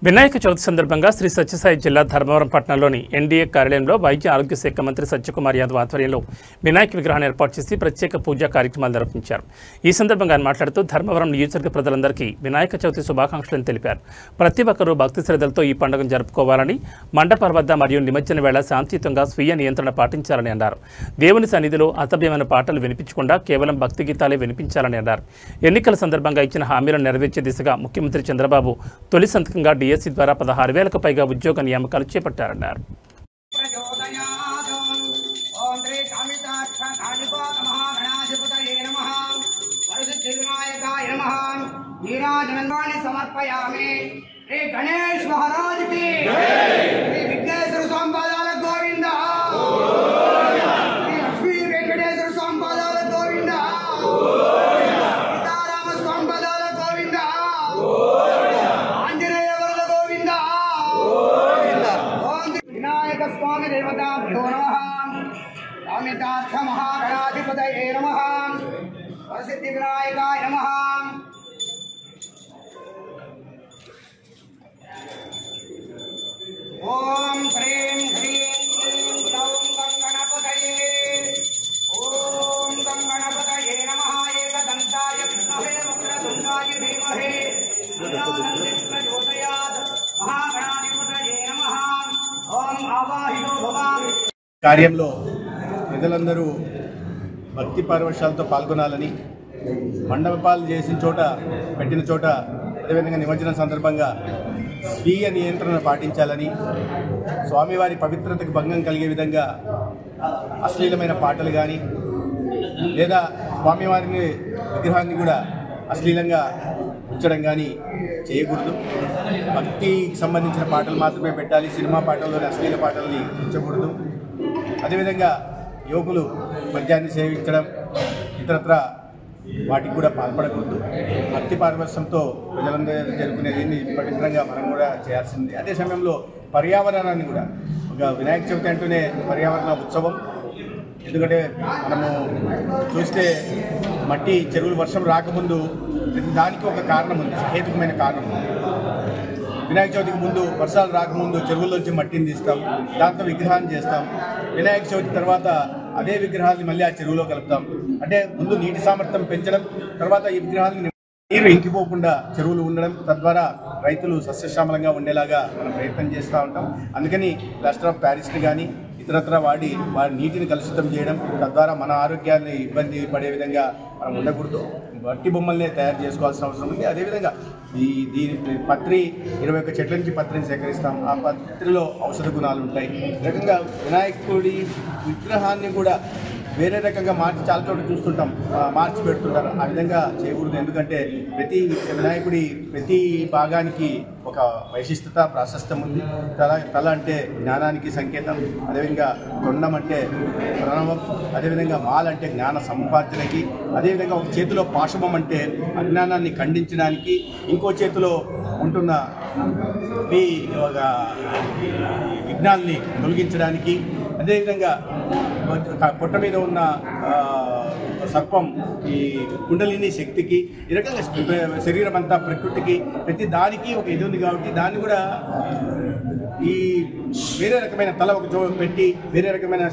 వినాయక చవితి సందర్భంగా శ్రీ సత్యసాయి జిల్లా ధర్మవరం పట్టణంలోని ఎన్డీఏ కార్యాలయంలో వైద్య ఆరోగ్య శాఖ మంత్రి సత్యకుమార్ యాదవ్ ఆధ్వర్యంలో వినాయక విగ్రహాన్ని ఏర్పాటు చేసి ప్రత్యేక పూజా కార్యక్రమాలు నిర్వహించారు। ఈ సందర్భంగా ఆయన మాట్లాడుతూ ధర్మవరం నియోజకవర్గ ప్రజలందరికీ వినాయక చవితి శుభాకాంక్షలను తెలిపారు। ప్రతి ఒక్కరూ భక్తి శ్రద్ధలతో ఈ పండుగను జరుపుకోవాలని, మండపాల వద్ద మరియు నిమజ్జన వేళ శాంతియుతంగా స్వీయ నియంత్రణ పాటించాలని అన్నారు। దేవుని సన్నిధిలో అసభ్యమైన పాటలు వినిపించకుండా కేవలం భక్తి గీతాలే వినిపించాలని అన్నారు। ఎన్నికల సందర్భంగా ఇచ్చిన హామీలను నెరవేర్చే దిశగా ముఖ్యమంత్రి చంద్రబాబు తొలి సంతకంగా డిఎస్సి ద్వారా 16,000కు పైగా ఉద్యోగ నియామకాలు చేపట్టారన్నారు। गणेश महाराज की विघ्नेश्वर संपदाल गोविंद लक्ष्मी वेंकटेश्वर संपदाल गोविंद सीताराम संपदाल गोविंद आंजनेय वरद गोविंद विनायक स्वामी देवताभ्यो नमः अमितार्थ महागणाधिपतये नमः वरसिद्धि विनायकाय नमः। ओम ह्रीं ह्रीं क्लीं ग्लौं गणपतये ओम गणपतये नमः। एकदन्ताय विद्महे वक्रतुण्डाय धीमहि प्रचोदयात् महागणाधिपतये नमः। ओम आवाहितो भवामि। కార్యంలో ప్రజలందరూ భక్తి పరవశాలతో పాల్గొనాలని, మండపాలు చేసిన చోట పెట్టిన చోట అదేవిధంగా నిమజ్జనం సందర్భంగా స్వీయ నియంత్రణ పాటించాలని, స్వామివారి పవిత్రతకు భంగం కలిగే విధంగా అశ్లీలమైన పాటలు కానీ లేదా స్వామివారిని విగ్రహాన్ని కూడా అశ్లీలంగా ఉంచడం కానీ చేయకూడదు। భక్తికి సంబంధించిన పాటలు మాత్రమే పెట్టాలి, సినిమా పాటల్లోని అశ్లీల పాటల్ని ఉంచకూడదు। అదేవిధంగా యువకులు మద్యాన్ని సేవించడం ఇతరత్ర వాటికి కూడా పాల్పడకూడదు। భక్తి పారవశ్యంతో ప్రజలందరూ జరుపుకునేది పవిత్రంగా మనం కూడా చేయాల్సింది। అదే సమయంలో పర్యావరణాన్ని కూడా, ఒక వినాయక చవితి అంటూనే పర్యావరణ ఉత్సవం। ఎందుకంటే మనము చూస్తే మట్టి చెరువులు వర్షం రాకముందు దానికి ఒక కారణం ఉంది, సహేతుకమైన కారణం ఉంది। వినాయక చవితికి ముందు వర్షాలు రాకముందు చెరువుల్లోంచి మట్టిని తీస్తాం, దాంతో విగ్రహాన్ని చేస్తాం। వినాయక చవితి తర్వాత అదే విగ్రహాన్ని మళ్ళీ ఆ చెరువులో కలుపుతాం। అంటే ముందు నీటి సామర్థ్యం పెంచడం, తర్వాత ఈ విగ్రహాన్ని నీరు ఇంకిపోకుండా చెరువులు ఉండడం, తద్వారా రైతులు సస్యశ్యామలంగా ఉండేలాగా మనం ప్రయత్నం చేస్తూ ఉంటాం। అందుకని ప్లాస్టర్ ఆఫ్ ప్యారిస్ని కానీ ఇతరత్ర వాడి నీటిని కలుషితం చేయడం, తద్వారా మన ఆరోగ్యాన్ని ఇబ్బంది పడే విధంగా మనం ఉండకూడదు। మట్టి బొమ్మల్నే తయారు చేసుకోవాల్సిన అవసరం ఉంది। అదేవిధంగా దీని పత్రి 21 చెట్ల నుంచి పత్రిని సేకరిస్తాం, ఆ పత్రిలో ఔషధ గుణాలు ఉంటాయి। ఈ రకంగా వినాయకుడి విగ్రహాన్ని కూడా వేరే రకంగా మార్చి చాలా చోట్ల చూస్తుంటాం, మార్చి పెడుతుంటారు। ఆ విధంగా చేయకూడదు, ఎందుకంటే ప్రతి వినాయకుడి ప్రతి భాగానికి ఒక వైశిష్టత ప్రాశస్త్యం ఉంది। తల అంటే జ్ఞానానికి సంకేతం, అదేవిధంగా తొండం అంటే ప్రణవం, అదేవిధంగా మాల అంటే జ్ఞాన సముపార్జనకి, అదేవిధంగా ఒక చేతిలో పాశవం అంటే అజ్ఞానాన్ని ఖండించడానికి, ఇంకో చేతిలో ఉంటున్న విఘ్నాల్ని తొలగించడానికి, అదేవిధంగా పొట్ట మీద ఉన్న సర్పం ఈ కుండలిని శక్తికి, ఈ రకంగా శరీరం అంతా ప్రకృతికి ప్రతి దానికి ఒక ఇది ఉంది కాబట్టి దాన్ని కూడా ఈ వేరే రకమైన తల ఒక పెట్టి వేరే రకమైన